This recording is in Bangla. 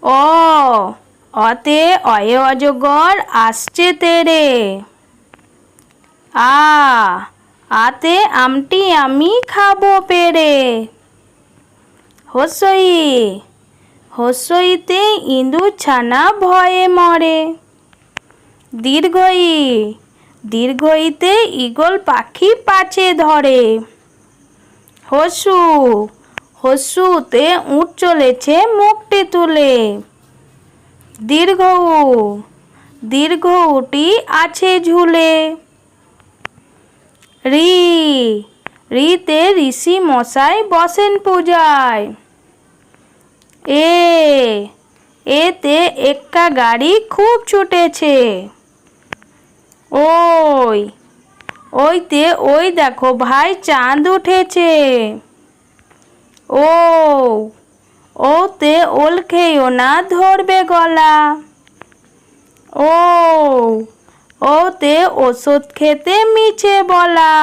অ অতে অয়ে অজগর আসছে তেরে। আ আতে আমটি আমি খাবো পেরে। হস্যই হস্যইতে ইঁদুর ছানা ভয়ে মরে। দীর্ঘই দীর্ঘইতে ঈগল পাখি পাছে ধরে। হস্যু হস্যুতে উট চলেছে মুখটি তুলে। দীর্ঘ দীর্ঘউটি আছে ঝুলে। রি রিতে ঋষি মশাই বসেন পূজায়। এ এতে এক্কা গাড়ি খুব ছুটেছে। ওই ওইতে ওই দেখো ভাই চাঁদ উঠেছে। ও ওতে ওল খেয়েও না ধরবে গলা। ও ওতে ওষুধ খেতে মিছে বলা।